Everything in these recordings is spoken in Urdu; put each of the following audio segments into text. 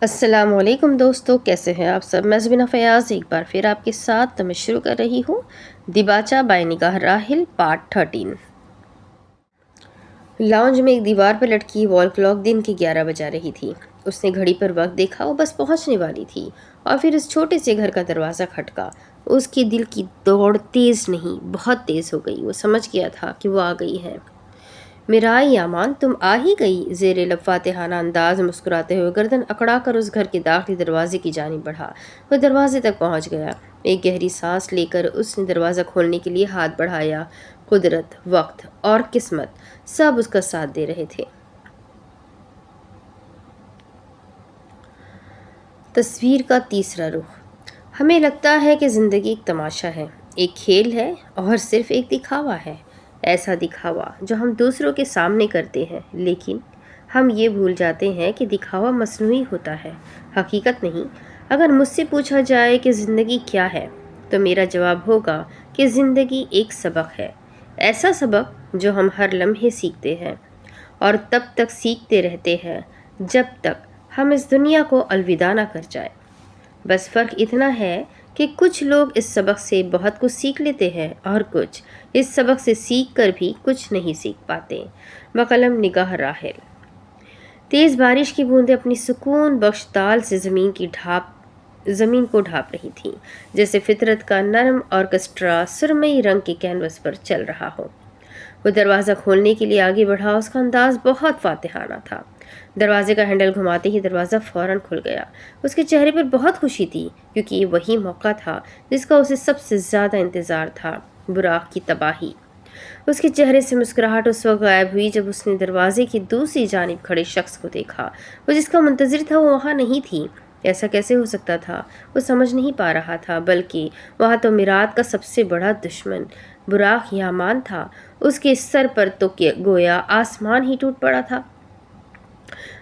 السلام علیکم دوستو، کیسے ہیں آپ سب؟ میں زبینہ فیاض ایک بار پھر آپ کے ساتھ تو میں شروع کر رہی ہوں دیباچہ بائی نگاہ راحل پارٹ 13۔ لاؤنج میں ایک دیوار پر لٹکی وال کلاک دن کے 11 بجا رہی تھی۔ اس نے گھڑی پر وقت دیکھا، وہ بس پہنچنے والی تھی، اور پھر اس چھوٹے سے گھر کا دروازہ کھٹکا۔ اس کے دل کی دوڑ تیز نہیں، بہت تیز ہو گئی۔ وہ سمجھ گیا تھا کہ وہ آ گئی ہے۔ میرائے یامان، تم آ ہی گئی؟ زیر لب فاتحانہ انداز مسکراتے ہوئے گردن اکڑا کر اس گھر کے داخلی دروازے کی جانب بڑھا۔ وہ دروازے تک پہنچ گیا۔ ایک گہری سانس لے کر اس نے دروازہ کھولنے کے لیے ہاتھ بڑھایا۔ قدرت، وقت اور قسمت سب اس کا ساتھ دے رہے تھے۔ تصویر کا تیسرا رخ۔ ہمیں لگتا ہے کہ زندگی ایک تماشا ہے، ایک کھیل ہے اور صرف ایک دکھاوا ہے۔ ایسا دکھاوا جو ہم دوسروں کے سامنے کرتے ہیں، لیکن ہم یہ بھول جاتے ہیں کہ دکھاوا مصنوعی ہوتا ہے، حقیقت نہیں۔ اگر مجھ سے پوچھا جائے کہ زندگی کیا ہے، تو میرا جواب ہوگا کہ زندگی ایک سبق ہے، ایسا سبق جو ہم ہر لمحے سیکھتے ہیں، اور تب تک سیکھتے رہتے ہیں جب تک ہم اس دنیا کو الوداع نہ کر جائیں۔ بس فرق اتنا ہے کہ کچھ لوگ اس سبق سے بہت کچھ سیکھ لیتے ہیں اور کچھ اس سبق سے سیکھ کر بھی کچھ نہیں سیکھ پاتے۔ بقلم نگاہ راحل۔ تیز بارش کی بوندیں اپنی سکون بخش تال سے زمین کو ڈھانپ رہی تھیں، جیسے فطرت کا نرم آرکسٹرا سرمئی رنگ کے کینوس پر چل رہا ہو۔ وہ دروازہ کھولنے کے لیے آگے بڑھا، اس کا انداز بہت فاتحانہ تھا۔ دروازے کا ہینڈل گھماتے ہی دروازہ فوراً کھل گیا۔ اس کے چہرے پر بہت خوشی تھی، کیونکہ یہ وہی موقع تھا جس کا اسے سب سے زیادہ انتظار تھا، براق کی تباہی۔ اس کے چہرے سے مسکراہٹ اس وقت غائب ہوئی جب اس نے دروازے کی دوسری جانب کھڑے شخص کو دیکھا۔ وہ جس کا منتظر تھا وہ وہاں نہیں تھی۔ ایسا کیسے ہو سکتا تھا؟ وہ سمجھ نہیں پا رہا تھا، بلکہ وہاں تو میرات کا سب سے بڑا دشمن براق یامان تھا۔ اس کے سر پر تو گویا آسمان ہی ٹوٹ پڑا تھا۔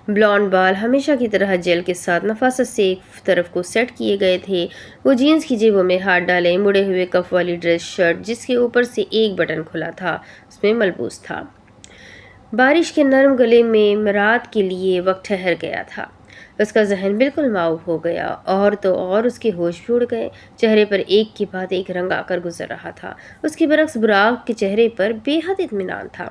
بلانڈ بال ہمیشہ کی طرح جیل کے ساتھ نفاست سے ایک طرف کو سیٹ کیے گئے تھے۔ وہ جینز کی جیبوں میں ہاتھ ڈالے، مڑے ہوئے کف والی ڈریس شرٹ جس کے اوپر سے ایک بٹن کھلا تھا اس میں ملبوس تھا۔ بارش کے نرم گلے میں میرات کے لیے وقت ٹھہر گیا تھا۔ اس کا ذہن بالکل معاف ہو گیا، اور تو اور اس کے ہوش بھی اڑ گئے۔ چہرے پر ایک کے بعد ایک رنگ آ کر گزر رہا تھا۔ اس کے برعکس براق کے چہرے پر بے حد اطمینان تھا۔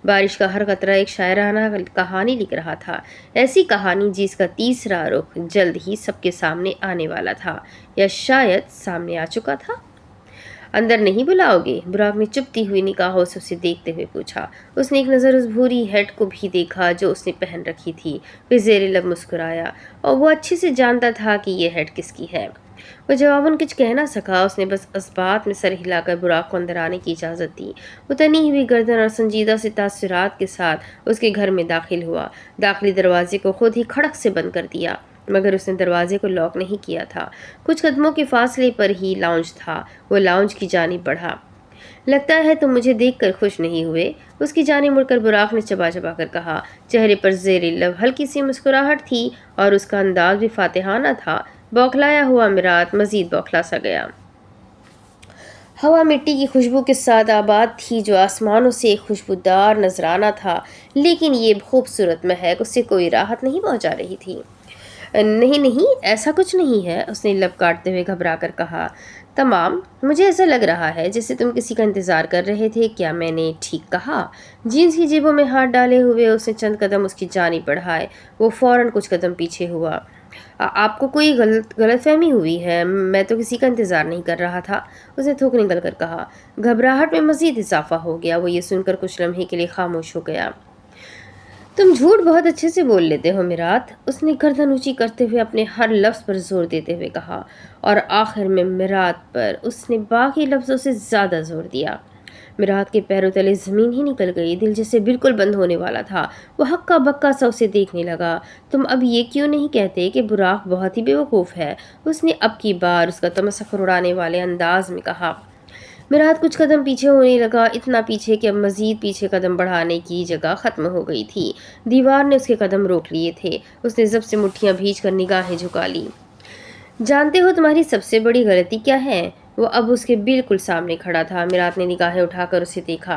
بارش کا ہر قطرہ ایک شاعرانہ کہانی لکھ رہا تھا، ایسی کہانی جس کا تیسرا رخ جلد ہی سب کے سامنے آنے والا تھا، یا شاید سامنے آ چکا تھا۔ اندر نہیں بلاؤ گے؟ براق نے چپتی ہوئی نگاہوں سے اسے دیکھتے ہوئے پوچھا۔ اس نے ایک نظر اس بھوری ہیٹ کو بھی دیکھا جو اس نے پہن رکھی تھی، پھر زیر لب مسکرایا، اور وہ اچھے سے جانتا تھا کہ یہ ہیٹ کس کی ہے۔ وہ جواباً کچھ کہہ نہ سکا، اس نے بس اسبات میں سر ہلا کر براق کو اندر آنے کی اجازت دی۔ وہ تنی ہوئی گردن اور سنجیدہ سے تاثرات کے ساتھ اس کے گھر میں داخل ہوا۔ داخلی دروازے کو خود ہی کھڑک سے بند کر دیا، مگر اس نے دروازے کو لاک نہیں کیا تھا۔ کچھ قدموں کے فاصلے پر ہی لاؤنج تھا۔ وہ لاؤنج کی جانب بڑھا۔ لگتا ہے تم مجھے دیکھ کر خوش نہیں ہوئے؟ اس کی جانب مڑ کر براق نے چبا چبا کر کہا۔ چہرے پر زیر لب ہلکی سی مسکراہٹ تھی اور اس کا انداز بھی فاتحانہ تھا۔ بوکھلایا ہوا میرات مزید بوکھلا سا گیا۔ ہوا مٹی کی خوشبو کے ساتھ آباد تھی جو آسمانوں سے ایک خوشبودار نذرانہ تھا، لیکن یہ خوبصورت مہک اسے کوئی راحت نہیں پہنچا رہی تھی۔ نہیں نہیں، ایسا کچھ نہیں ہے، اس نے لب کاٹتے ہوئے گھبرا کر کہا۔ تمام، مجھے ایسا لگ رہا ہے جیسے تم کسی کا انتظار کر رہے تھے، کیا میں نے ٹھیک کہا؟ جینز کی جیبوں میں ہاتھ ڈالے ہوئے اس نے چند قدم اس کی جانب بڑھائے۔ وہ فوراً کچھ قدم پیچھے ہوا۔ آپ کو کوئی غلط فہمی ہوئی ہے، میں تو کسی کا انتظار نہیں کر رہا تھا، اس نے تھوک نکل کر کہا۔ گھبراہٹ میں مزید اضافہ ہو گیا۔ وہ یہ سن کر کچھ لمحے کے لیے خاموش ہو گیا۔ تم جھوٹ بہت اچھے سے بول لیتے ہو میرات، اس نے گردن اونچی کرتے ہوئے اپنے ہر لفظ پر زور دیتے ہوئے کہا، اور آخر میں میرات پر اس نے باقی لفظوں سے زیادہ زور دیا۔ میرات کے پیروں تلے زمین ہی نکل گئی، دل جیسے بالکل بند ہونے والا تھا۔ وہ ہکا بکا سا اسے دیکھنے لگا۔ تم اب یہ کیوں نہیں کہتے کہ براق بہت ہی بیوقوف ہے؟ اس نے اب کی بار اس کا تمسخر اڑانے والے انداز میں کہا۔ میرات کچھ قدم پیچھے ہونے لگا، اتنا پیچھے کہ اب مزید پیچھے قدم بڑھانے کی جگہ ختم ہو گئی تھی۔ دیوار نے اس کے قدم روک لیے تھے۔ اس نے ضبط سے مٹھیاں بھیج کر نگاہیں جھکا لی۔ جانتے ہو تمہاری سب سے بڑی غلطی کیا ہے؟ وہ اب اس کے بالکل سامنے کھڑا تھا۔ میرات نے نگاہیں اٹھا کر اسے دیکھا۔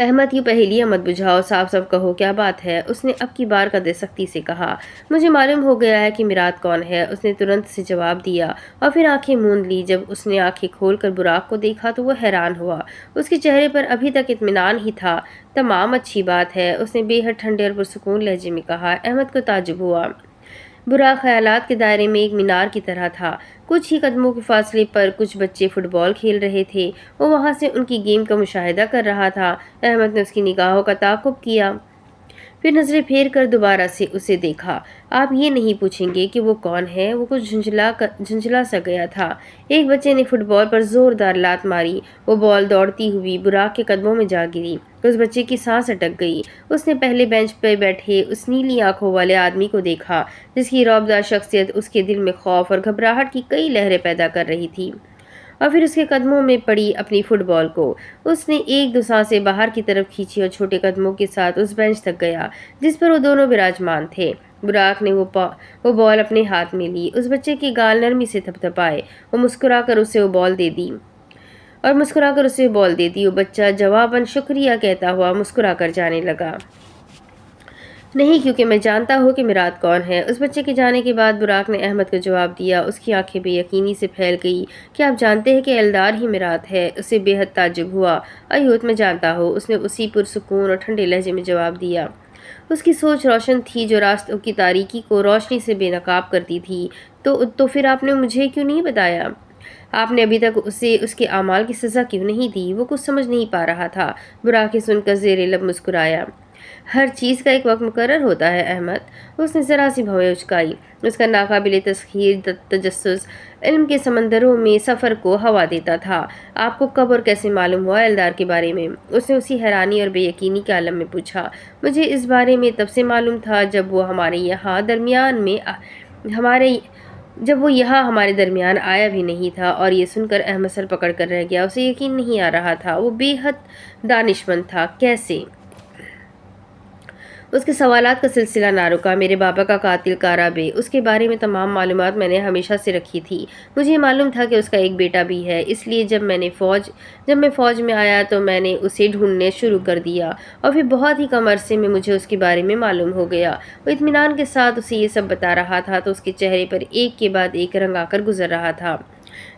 احمد کی پہیلیاں مت بجھاؤ، صاف صاف کہو کیا بات ہے، اس نے اب کی بار قدر سختی سے کہا۔ مجھے معلوم ہو گیا ہے کہ میرات کون ہے، اس نے ترنت سے جواب دیا اور پھر آنکھیں موند لی۔ جب اس نے آنکھیں کھول کر براق کو دیکھا تو وہ حیران ہوا، اس کے چہرے پر ابھی تک اطمینان ہی تھا۔ تمام اچھی بات ہے، اس نے بے حد ٹھنڈے اور پرسکون لہجے میں کہا۔ احمد کو تعجب ہوا۔ براق خیالات کے دائرے میں ایک مینار کی طرح تھا۔ کچھ ہی قدموں کے فاصلے پر کچھ بچے فٹ بال کھیل رہے تھے، وہ وہاں سے ان کی گیم کا مشاہدہ کر رہا تھا۔ احمد نے اس کی نگاہوں کا تعاقب کیا، پھر نظریں پھیر کر دوبارہ سے اسے دیکھا۔ آپ یہ نہیں پوچھیں گے کہ وہ کون ہے؟ وہ کچھ جھنجھلا سا گیا تھا۔ ایک بچے نے فٹ بال پر زوردار لات ماری، وہ بال دوڑتی ہوئی براق کے قدموں میں جا گری۔ اس بچے کی سانس اٹک گئی۔ اس نے پہلے بینچ پہ بیٹھے اس نیلی آنکھوں والے آدمی کو دیکھا جس کی رعبدار شخصیت اس کے دل میں خوف اور گھبراہٹ کی کئی لہریں پیدا کر رہی تھی، اور پھر اس کے قدموں میں پڑی اپنی فٹ بال کو اس نے ایک دو سانسیں باہر کی طرف کھینچی اور چھوٹے قدموں کے ساتھ اس بینچ تک گیا جس پر وہ دونوں براجمان تھے۔ براق نے وہ بال اپنے ہاتھ میں لی، اس بچے کے گال نرمی سے تھپتھپائے، وہ مسکرا کر اسے وہ بال دے دی۔ وہ بچہ جواباً شکریہ کہتا ہوا مسکرا کر جانے لگا۔ نہیں، کیونکہ میں جانتا ہوں کہ میرات کون ہے، اس بچے کے جانے کے بعد براق نے احمد کو جواب دیا۔ اس کی آنکھیں بے یقینی سے پھیل گئی۔ کیا آپ جانتے ہیں کہ ایلدار ہی میرات ہے؟ اسے بے حد تعجب ہوا۔ ایوت، میں جانتا ہوں، اس نے اسی پرسکون اور ٹھنڈے لہجے میں جواب دیا۔ اس کی سوچ روشن تھی جو راستوں کی تاریکی کو روشنی سے بے نقاب کرتی تھی۔ تو پھر آپ نے مجھے کیوں نہیں بتایا؟ آپ نے ابھی تک اسے اس کے اعمال کی سزا کیوں نہیں دی؟ وہ کچھ سمجھ نہیں پا رہا تھا۔ براق یہ سن کر زیر لب مسکرایا۔ ہر چیز کا ایک وقت مقرر ہوتا ہے احمد۔ اس نے ذرا سی بھویں اچکائی۔ اس کا ناقابل تسخیر تجسس علم کے سمندروں میں سفر کو ہوا دیتا تھا۔ آپ کو کب اور کیسے معلوم ہوا ایلدار کے بارے میں؟ اس نے اسی حیرانی اور بے یقینی کے عالم میں پوچھا۔ مجھے اس بارے میں تب سے معلوم تھا جب وہ یہاں ہمارے درمیان آیا بھی نہیں تھا۔ اور یہ سن کر احمد سر پکڑ کر رہ گیا، اسے یقین نہیں آ رہا تھا۔ وہ بے حد دانشمند تھا، کیسے؟ اس کے سوالات کا سلسلہ نہ رکا۔ میرے بابا کا قاتل کارا بے، اس کے بارے میں تمام معلومات میں نے ہمیشہ سے رکھی تھی۔ مجھے معلوم تھا کہ اس کا ایک بیٹا بھی ہے، اس لیے جب میں فوج میں آیا تو میں نے اسے ڈھونڈنے شروع کر دیا، اور پھر بہت ہی کم عرصے میں مجھے اس کے بارے میں معلوم ہو گیا۔ وہ اطمینان کے ساتھ اسے یہ سب بتا رہا تھا تو اس کے چہرے پر ایک کے بعد ایک رنگ آ کر گزر رہا تھا۔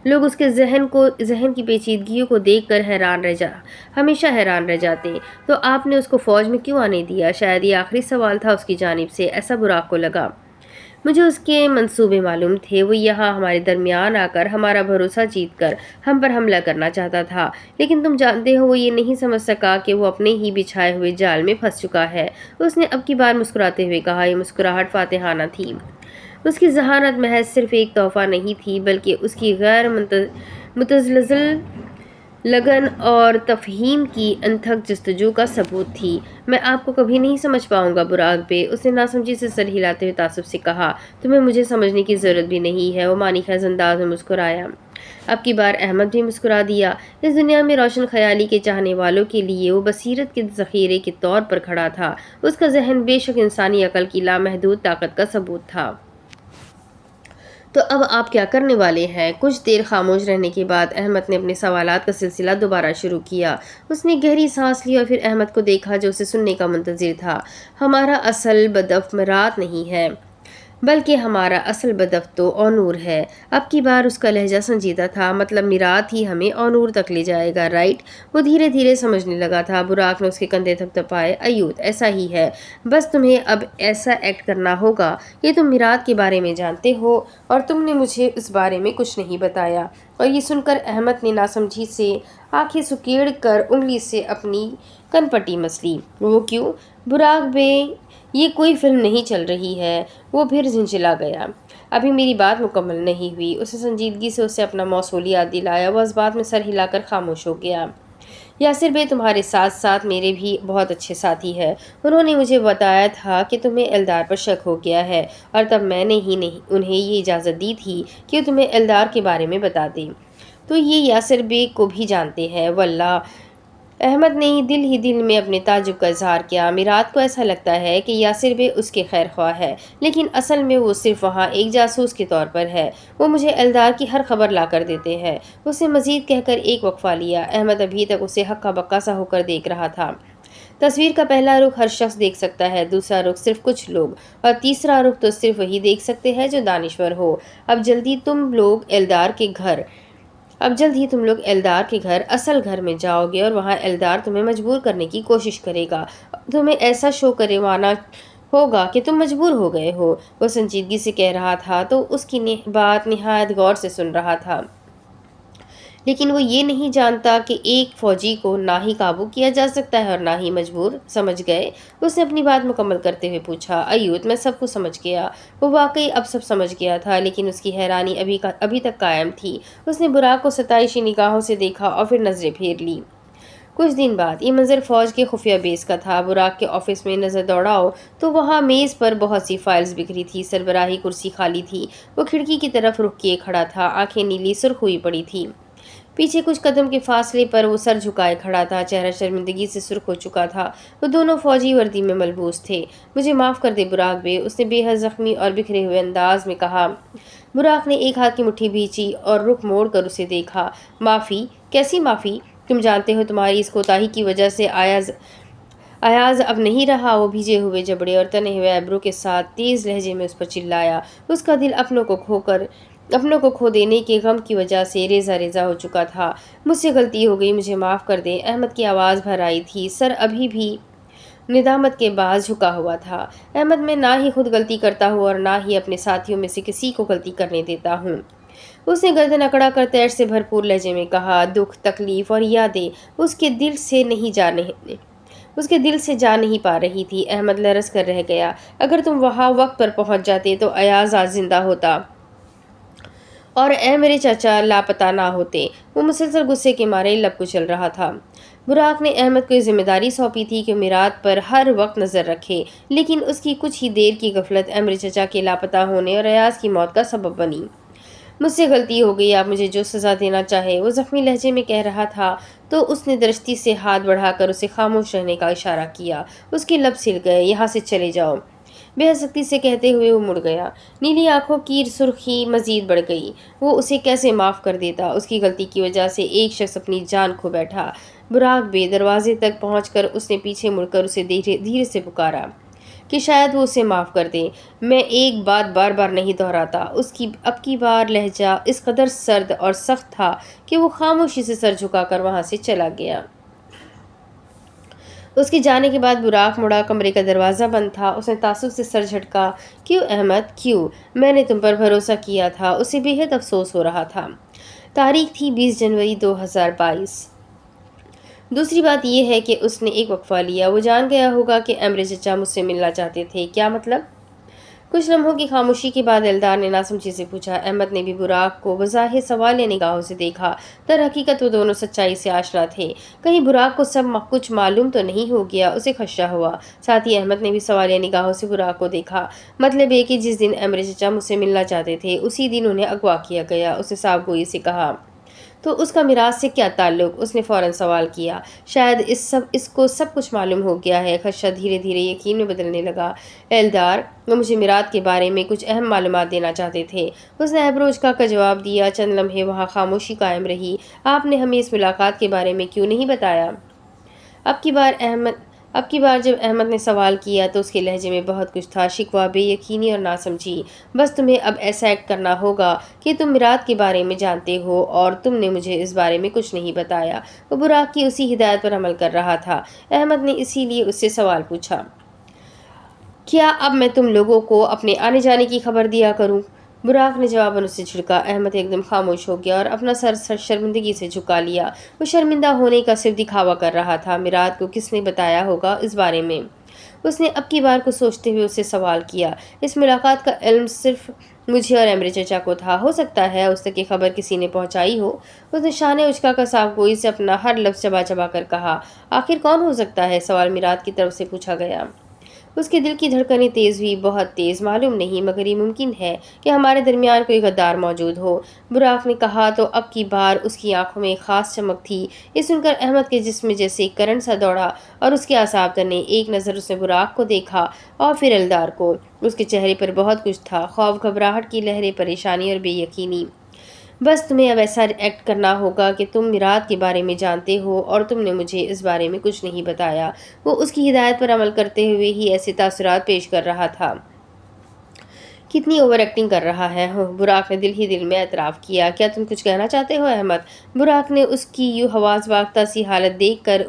لوگ اس کے ذہن کی پیچیدگیوں کو دیکھ کر ہمیشہ حیران رہ جاتے۔ تو آپ نے اس کو فوج میں کیوں آنے دیا؟ شاید یہ آخری سوال تھا اس کی جانب سے، ایسا براق کو لگا۔ مجھے اس کے منصوبے معلوم تھے۔ وہ یہاں ہمارے درمیان آ کر ہمارا بھروسہ جیت کر ہم پر حملہ کرنا چاہتا تھا، لیکن تم جانتے ہو وہ یہ نہیں سمجھ سکا کہ وہ اپنے ہی بچھائے ہوئے جال میں پھنس چکا ہے۔ اس نے اب کی بار مسکراتے ہوئے کہا۔ یہ مسکراہٹ فاتحانہ تھی۔ اس کی ذہانت محض صرف ایک تحفہ نہیں تھی بلکہ اس کی غیر متزلزل لگن اور تفہیم کی انتھک جستجو کا ثبوت تھی۔ میں آپ کو کبھی نہیں سمجھ پاؤں گا براق بے، اس نے ناسمجھی سے سر ہلاتے ہوئے تعصب سے کہا۔ تمہیں مجھے سمجھنے کی ضرورت بھی نہیں ہے، وہ معنی خیز انداز میں مسکرایا۔ اب کی بار احمد بھی مسکرا دیا۔ اس دنیا میں روشن خیالی کے چاہنے والوں کے لیے وہ بصیرت کے ذخیرے کے طور پر کھڑا تھا۔ اس کا ذہن بے شک انسانی عقل کی لامحدود طاقت کا ثبوت تھا۔ تو اب آپ کیا کرنے والے ہیں؟ کچھ دیر خاموش رہنے کے بعد احمد نے اپنے سوالات کا سلسلہ دوبارہ شروع کیا۔ اس نے گہری سانس لی اور پھر احمد کو دیکھا جو اسے سننے کا منتظر تھا۔ ہمارا اصل بدف میرات نہیں ہے، بلکہ ہمارا اصل بدف تو اونور ہے۔ اب کی بار اس کا لہجہ سنجیدہ تھا۔ مطلب میرات ہی ہمیں اونور تک لے جائے گا، رائٹ؟ وہ دھیرے دھیرے سمجھنے لگا تھا۔ براق نے اس کے کندھے تھپتھپائے۔ ایوت، ایسا ہی ہے، بس تمہیں اب ایسا ایکٹ کرنا ہوگا کہ تم میرات کے بارے میں جانتے ہو اور تم نے مجھے اس بارے میں کچھ نہیں بتایا۔ اور یہ سن کر احمد نے ناسمجھی سے آنکھیں سکیڑ کر انگلی سے اپنی کن پٹی مس لی۔ وہ کیوں؟ براق بے، یہ کوئی فلم نہیں چل رہی ہے۔ وہ پھر جھنجھلا گیا۔ ابھی میری بات مکمل نہیں ہوئی۔ اس نے سنجیدگی سے اسے اپنا موصول یاد دلایا۔ وہ اس بات میں سر ہلا کر خاموش ہو گیا۔ یاسر بے تمہارے ساتھ ساتھ میرے بھی بہت اچھے ساتھی ہیں۔ انہوں نے مجھے بتایا تھا کہ تمہیں ایلدار پر شک ہو گیا ہے، اور تب میں نے انہیں یہ اجازت دی تھی کہ تمہیں ایلدار کے بارے میں بتا دیں۔ تو یہ یاسر بے کو بھی جانتے ہیں؟ واللہ، احمد نے دل میں اپنے تعجب کا اظہار کیا۔ میرات کو ایسا لگتا ہے کہ یاسر بے اس کے خیر خواہ ہے، لیکن اصل میں وہ صرف وہاں ایک جاسوس کے طور پر ہے۔ وہ مجھے ایلدار کی ہر خبر لا کر دیتے ہیں۔ اس نے مزید کہہ کر ایک وقفہ لیا۔ احمد ابھی تک اسے ہکا بکا سا ہو کر دیکھ رہا تھا۔ تصویر کا پہلا رخ ہر شخص دیکھ سکتا ہے، دوسرا رخ صرف کچھ لوگ، اور تیسرا رخ تو صرف وہی دیکھ سکتے ہیں جو دانشور ہو۔ اب جلد ہی تم لوگ ایلدار کے گھر اصل گھر میں جاؤ گے اور وہاں ایلدار تمہیں مجبور کرنے کی کوشش کرے گا، تمہیں ایسا شو کروانا ہوگا کہ تم مجبور ہو گئے ہو۔ وہ سنجیدگی سے کہہ رہا تھا تو اس کی بات نہایت غور سے سن رہا تھا، لیکن وہ یہ نہیں جانتا کہ ایک فوجی کو نہ ہی قابو کیا جا سکتا ہے اور نہ ہی مجبور۔ سمجھ گئے؟ اس نے اپنی بات مکمل کرتے ہوئے پوچھا۔ ایوت میں سب کچھ سمجھ گیا۔ وہ واقعی اب سب سمجھ گیا تھا، لیکن اس کی حیرانی ابھی تک قائم تھی۔ اس نے براق کو ستائشی نگاہوں سے دیکھا اور پھر نظریں پھیر لیں۔ کچھ دن بعد یہ منظر فوج کے خفیہ بیس کا تھا۔ براق کے آفس میں نظر دوڑاؤ تو وہاں میز پر بہت سی فائلز بکھری تھی، سربراہی کرسی خالی تھی۔ وہ کھڑکی کی طرف رخ کیے کھڑا تھا، آنکھیں نیلی سرخ ہوئی پڑی تھی۔ پیچھے کچھ قدم کے فاصلے پر وہ سر جھکائے کھڑا تھا، چہرہ شرمندگی سے سرخ ہو چکا تھا۔ وہ دونوں فوجی وردی میں ملبوس تھے۔ مجھے معاف کر دے براق بے، اس نے بے حد زخمی اور بکھرے ہوئے انداز میں کہا۔ براق نے ایک ہاتھ کی مٹھی بھینچی اور رخ موڑ کر اسے دیکھا۔ معافی؟ کیسی معافی؟ تم جانتے ہو تمہاری اس کوتاہی کی وجہ سے ایاز اب نہیں رہا۔ وہ بھیجے ہوئے جبڑے اور تنے ہوئے ایبرو کے ساتھ تیز لہجے میں اس پر چلایا۔ اس کا دل اپنوں کو کھو دینے کے غم کی وجہ سے ریزہ ریزہ ہو چکا تھا۔ مجھ سے غلطی ہو گئی، مجھے معاف کر دیں۔ احمد کی آواز بھر آئی تھی، سر ابھی بھی ندامت کے باعث جھکا ہوا تھا۔ احمد، میں نہ ہی خود غلطی کرتا ہوں اور نہ ہی اپنے ساتھیوں میں سے کسی کو غلطی کرنے دیتا ہوں۔ اس نے گردن اکڑا کر تیر سے بھرپور لہجے میں کہا۔ دکھ، تکلیف اور یادیں اس کے دل سے جا نہیں پا رہی تھی۔ احمد لرز کر رہ گیا۔ اگر تم وہاں وقت پر پہنچ جاتے تو ایاز آج زندہ ہوتا اور میرے چچا لاپتہ نہ ہوتے۔ وہ مسلسل غصے کے مارے لب کچل رہا تھا۔ براق نے احمد کو یہ ذمہ داری سونپی تھی کہ میرات پر ہر وقت نظر رکھے، لیکن اس کی کچھ ہی دیر کی غفلت میرے چچا کے لاپتہ ہونے اور ایاز کی موت کا سبب بنی۔ مجھ سے غلطی ہو گئی، آپ مجھے جو سزا دینا چاہے، وہ زخمی لہجے میں کہہ رہا تھا تو اس نے درستی سے ہاتھ بڑھا کر اسے خاموش رہنے کا اشارہ کیا۔ اس کے لب سل گئے۔ یہاں سے چلے جاؤ، بے حد سختی سے کہتے ہوئے وہ مڑ گیا۔ نیلی آنکھوں کی سرخی مزید بڑھ گئی۔ وہ اسے کیسے معاف کر دیتا؟ اس کی غلطی کی وجہ سے ایک شخص اپنی جان کھو بیٹھا۔ براق بے دروازے تک پہنچ کر اس نے پیچھے مڑ کر اسے دھیرے سے پکارا کہ شاید وہ اسے معاف کر دے۔ میں ایک بات بار بار نہیں دہراتا۔ اب کی بار لہجہ اس قدر سرد اور سخت تھا کہ وہ خاموشی سے سر جھکا کر وہاں سے چلا گیا۔ اس کے جانے کے بعد براق مڑا، کمرے کا دروازہ بند تھا۔ اس نے تعصب سے سر جھٹکا۔ کیوں احمد، کیوں؟ میں نے تم پر بھروسہ کیا تھا۔ اسے بے حد افسوس ہو رہا تھا۔ تاریخ تھی 20 جنوری 2022۔ دوسری بات یہ ہے کہ اس نے ایک وقفہ لیا۔ وہ جان گیا ہوگا کہ امر چچا مجھ سے ملنا چاہتے تھے۔ کیا مطلب؟ کچھ لمحوں کی خاموشی کے بعد ایلدار نے ناسمجھی سے پوچھا۔ احمد نے بھی براق کو بظاہر سوالیہ نگاہوں سے دیکھا۔ در حقیقت وہ دونوں سچائی سے آشنا تھے۔ کہیں براق کو سب کچھ معلوم تو نہیں ہو گیا؟ اسے خدشہ ہوا۔ ساتھ ہی احمد نے بھی سوالیہ نگاہوں سے براق کو دیکھا۔ مطلب یہ کہ جس دن امر چچا مجھ سے ملنا چاہتے تھے اسی دن انہیں اغوا کیا گیا؟ اس نے صاف گوئی سے کہا۔ تو اس کا میراث سے کیا تعلق؟ اس نے فوراً سوال کیا۔ شاید اس کو سب کچھ معلوم ہو گیا ہے۔ خدشہ دھیرے دھیرے یقین میں بدلنے لگا۔ ایلدار، وہ مجھے میراث کے بارے میں کچھ اہم معلومات دینا چاہتے تھے۔ اس نے ایبرو اچکا کر جواب دیا۔ چند لمحے وہاں خاموشی قائم رہی۔ آپ نے ہمیں اس ملاقات کے بارے میں کیوں نہیں بتایا؟ اب کی بار جب احمد نے سوال کیا تو اس کے لہجے میں بہت کچھ تھا، شکوہ، بے یقینی اور ناسمجھی۔ بس تمہیں اب ایسا ایکٹ کرنا ہوگا کہ تم میراث کے بارے میں جانتے ہو اور تم نے مجھے اس بارے میں کچھ نہیں بتایا۔ وہ براق کی اسی ہدایت پر عمل کر رہا تھا۔ احمد نے اسی لیے اس سے سوال پوچھا۔ کیا اب میں تم لوگوں کو اپنے آنے جانے کی خبر دیا کروں؟ براق نے جواباً اسے جھڑکا۔ احمد ایک دم خاموش ہو گیا اور اپنا سر شرمندگی سے جھکا لیا۔ وہ شرمندہ ہونے کا صرف دکھاوا کر رہا تھا۔ میراث کو کس نے بتایا ہوگا اس بارے میں؟ اس نے اب کی بار کو سوچتے ہوئے اسے سوال کیا۔ اس ملاقات کا علم صرف مجھے اور امر چچا کو تھا۔ ہو سکتا ہے اس تک یہ خبر کسی نے پہنچائی ہو۔ اس نے شانے اچکا کر صاف گوئی سے اپنا ہر لفظ چبا چبا کر کہا۔ آخر کون ہو سکتا ہے؟ سوال میراث کی طرف سے پوچھا گیا۔ اس کے دل کی دھڑکنیں تیز ہوئی، بہت تیز۔ معلوم نہیں، مگر یہ ممکن ہے کہ ہمارے درمیان کوئی غدار موجود ہو، براق نے کہا تو اب کی بار اس کی آنکھوں میں ایک خاص چمک تھی۔ یہ سن کر احمد کے جسم میں جیسے ایک کرنٹ سا دوڑا اور اس کے اعصاب تنے۔ ایک نظر اس نے براق کو دیکھا اور پھر ایلدار کو۔ اس کے چہرے پر بہت کچھ تھا، خوف، گھبراہٹ کی لہریں، پریشانی اور بے یقینی۔ بس تمہیں اب ایسا ایکٹ کرنا ہوگا کہ تم میرات کے بارے میں جانتے ہو اور تم نے مجھے اس بارے میں کچھ نہیں بتایا۔ وہ اس کی ہدایت پر عمل کرتے ہوئے ہی ایسے تاثرات پیش کر رہا تھا۔ کتنی اوور ایکٹنگ کر رہا ہے، براق نے دل ہی دل میں اعتراف کیا۔ کیا تم کچھ کہنا چاہتے ہو احمد؟ براق نے اس کی یوں حواس واختہ سی حالت دیکھ کر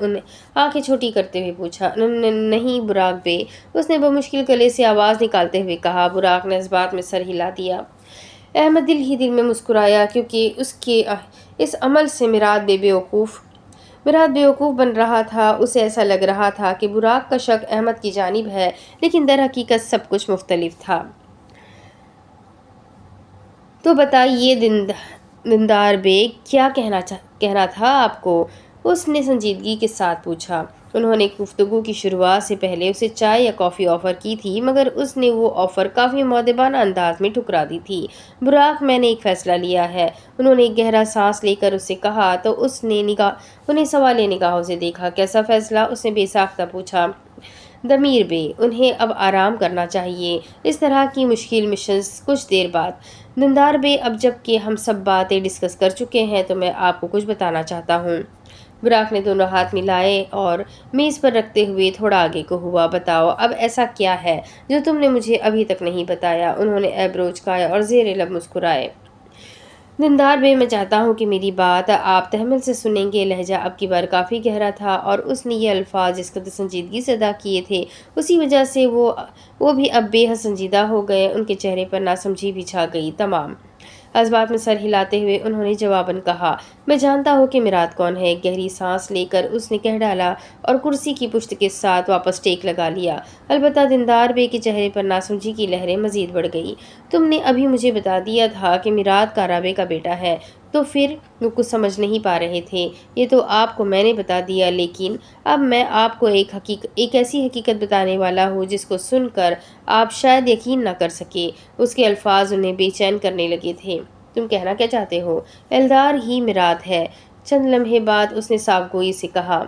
آنکھیں چھوٹی کرتے ہوئے پوچھا۔ نہیں براق بے، اس نے بمشکل گلے سے آواز نکالتے ہوئے کہا۔ براق نے اس بات میں سر ہلا دیا۔ احمد دل ہی دل میں مسکرایا کیونکہ اس کے اس عمل سے مراد بے وقوف بن رہا تھا۔ اسے ایسا لگ رہا تھا کہ براق کا شک احمد کی جانب ہے، لیکن در حقیقت سب کچھ مختلف تھا۔ تو بتائیے دندار بے، کیا کہنا تھا آپ کو؟ اس نے سنجیدگی کے ساتھ پوچھا۔ انہوں نے گفتگو کی شروعات سے پہلے اسے چائے یا کافی آفر کی تھی، مگر اس نے وہ آفر کافی مؤدبانہ انداز میں ٹھکرا دی تھی۔ براق، میں نے ایک فیصلہ لیا ہے۔ انہوں نے ایک گہرا سانس لے کر اسے کہا تو اس نے انہیں سوالیہ نگاہوں سے دیکھا۔ کیسا فیصلہ؟ اس نے بے ساختہ پوچھا۔ دمیر بے، انہیں اب آرام کرنا چاہیے۔ اس طرح کی مشکل مشنز کچھ دیر بعد۔ دندار بے، اب جب کہ ہم سب باتیں ڈسکس کر چکے ہیں تو میں آپ کو کچھ بتانا چاہتا ہوں۔ براق نے دونوں ہاتھ ملائے اور میز پر رکھتے ہوئے تھوڑا آگے کو ہوا۔ بتاؤ، اب ایسا کیا ہے جو تم نے مجھے ابھی تک نہیں بتایا؟ انہوں نے ایبرو اچکائے اور زیر لب مسکرائے۔ دندار بے، میں چاہتا ہوں کہ میری بات آپ تحمل سے سنیں گے۔ لہجہ اب کی بار کافی گہرا تھا اور اس نے یہ الفاظ جس قدر سنجیدگی سے ادا کیے تھے، اسی وجہ سے وہ بھی اب بے حد سنجیدہ ہو گئے۔ ان کے چہرے پر ناسمجھی بھی چھا گئی۔ تمام اس بات میں سر ہلاتے ہوئے انہوں نے جواباً کہا، میں جانتا ہوں کہ میرات کون ہے۔ ایک گہری سانس لے کر اس نے کہہ ڈالا اور کرسی کی پشت کے ساتھ واپس ٹیک لگا لیا۔ البتہ دندار بے کے چہرے پر ناسمجھی کی لہریں مزید بڑھ گئی۔ تم نے ابھی مجھے بتا دیا تھا کہ میرات کارابے کا بیٹا ہے، تو پھر وہ کچھ سمجھ نہیں پا رہے تھے۔ یہ تو آپ کو میں نے بتا دیا، لیکن اب میں آپ کو ایک ایسی حقیقت بتانے والا ہوں جس کو سن کر آپ شاید یقین نہ کر سکے۔ اس کے الفاظ انہیں بے چین کرنے لگے تھے۔ تم کہنا کیا چاہتے ہو؟ ایلدار ہی میرات ہے۔ چند لمحے بعد اس نے صاف گوئی سے کہا۔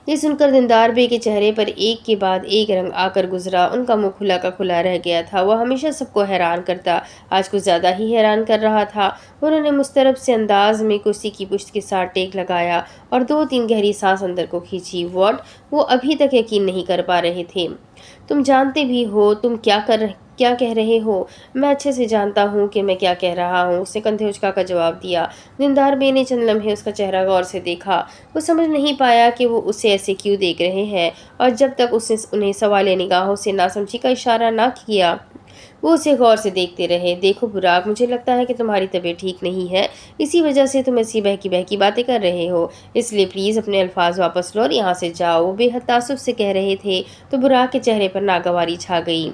یہ سن کر دندار بے کے چہرے پر ایک کے بعد ایک رنگ آ کر گزرا۔ ان کا منہ کھلا کا کھلا رہ گیا تھا۔ وہ ہمیشہ سب کو حیران کرتا، آج کچھ زیادہ ہی حیران کر رہا تھا۔ انہوں نے مضطرب سے انداز میں کرسی کی پشت کے ساتھ ٹیک لگایا اور 2-3 گہری سانس اندر کو کھینچی۔ واٹ؟ وہ ابھی تک یقین نہیں کر پا رہے تھے۔ تم جانتے بھی ہو تم کیا کہہ رہے ہو؟ میں اچھے سے جانتا ہوں کہ میں کیا کہہ رہا ہوں، اس نے کندھے اچکا کر جواب دیا۔ دندار بے نے چند لمحے اس کا چہرہ غور سے دیکھا۔ وہ سمجھ نہیں پایا کہ وہ اسے ایسے کیوں دیکھ رہے ہیں، اور جب تک اس نے انہیں سوالیہ نگاہوں سے ناسمجھی کا اشارہ نہ کیا وہ اسے غور سے دیکھتے رہے۔ دیکھو براق، مجھے لگتا ہے کہ تمہاری طبیعت ٹھیک نہیں ہے، اسی وجہ سے تم ایسی بہکی باتیں کر رہے ہو، اس لیے پلیز اپنے الفاظ واپس لو اور یہاں سے جاؤ۔ وہ بے حد تعصب سے کہہ رہے تھے تو براق کے چہرے پر ناگواری چھا گئی۔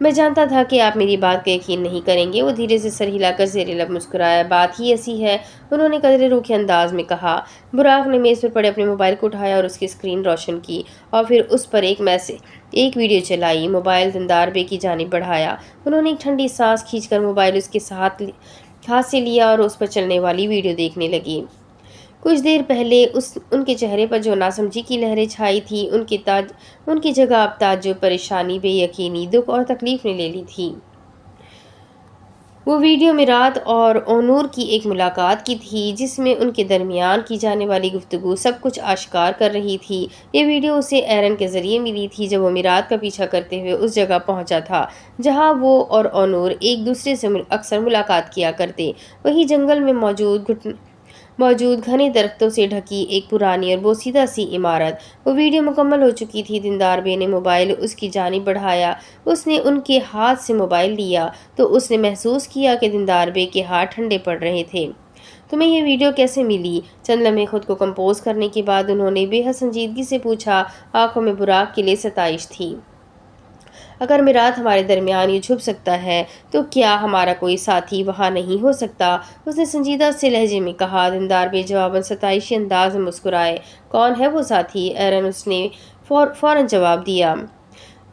میں جانتا تھا کہ آپ میری بات کا یقین نہیں کریں گے۔ وہ دھیرے سے سر ہلا کر زیر لب مسکرایا۔ بات ہی ایسی ہے، انہوں نے قدرے روکھے انداز میں کہا۔ براق نے میز پر پڑے اپنے موبائل کو اٹھایا اور اس کی اسکرین روشن کی اور پھر اس پر ایک ویڈیو چلائی۔ موبائل دندار بے کی جانب بڑھایا۔ انہوں نے ایک ٹھنڈی سانس کھینچ کر موبائل اس کے ہاتھ سے لیا اور اس پر چلنے والی ویڈیو دیکھنے لگی۔ کچھ دیر پہلے ان کے چہرے پر جو ناسمجھی کی لہریں چھائی تھیں، ان کی جگہ اب تعجب، پریشانی، بے یقینی، دکھ اور تکلیف نے لے لی تھی۔ وہ ویڈیو میرات اور اونور کی ایک ملاقات کی تھی جس میں ان کے درمیان کی جانے والی گفتگو سب کچھ آشکار کر رہی تھی۔ یہ ویڈیو اسے ایرن کے ذریعے ملی تھی جب وہ میرات کا پیچھا کرتے ہوئے اس جگہ پہنچا تھا جہاں وہ اور اونور ایک دوسرے سے اکثر ملاقات کیا کرتے، وہی جنگل میں موجود گھنے درختوں سے ڈھکی ایک پرانی اور بوسیدہ سی عمارت۔ وہ ویڈیو مکمل ہو چکی تھی۔ دندار بے نے موبائل اس کی جانب بڑھایا۔ اس نے ان کے ہاتھ سے موبائل لیا تو اس نے محسوس کیا کہ دندار بے کے ہاتھ ٹھنڈے پڑ رہے تھے۔ تمہیں یہ ویڈیو کیسے ملی؟ چند لمحے خود کو کمپوز کرنے کے بعد انہوں نے بے حد سنجیدگی سے پوچھا۔ آنکھوں میں براق کے لیے ستائش تھی۔ اگر میرات ہمارے درمیان یہ چھپ سکتا ہے تو کیا ہمارا کوئی ساتھی وہاں نہیں ہو سکتا؟ اس نے سنجیدہ سے لہجے میں کہا۔ دندار بے جواباً ستائشی انداز میں مسکرائے۔ کون ہے وہ ساتھی؟ ایرن، اس نے فوراً جواب دیا۔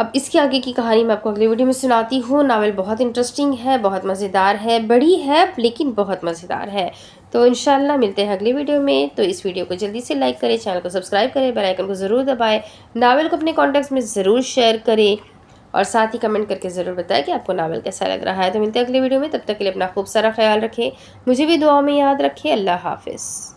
اب اس کے آگے کی کہانی میں آپ کو اگلی ویڈیو میں سناتی ہوں۔ ناول بہت انٹرسٹنگ ہے، بہت مزیدار ہے، بڑی ہے لیکن بہت مزیدار ہے۔ تو انشاءاللہ ملتے ہیں اگلی ویڈیو میں۔ تو اس ویڈیو کو جلدی سے لائک کریں، چینل کو سبسکرائب کریں، بیل آئیکن کو ضرور دبائیں، ناول کو اپنے کانٹیکٹس میں ضرور شیئر کریں اور ساتھ ہی کمنٹ کر کے ضرور بتائیں کہ آپ کو ناول کیسا لگ رہا ہے۔ تو ملتے ہیں اگلی ویڈیو میں، تب تک کے لیے اپنا خوب سارا خیال رکھیں، مجھے بھی دعاؤں میں یاد رکھیں۔ اللہ حافظ۔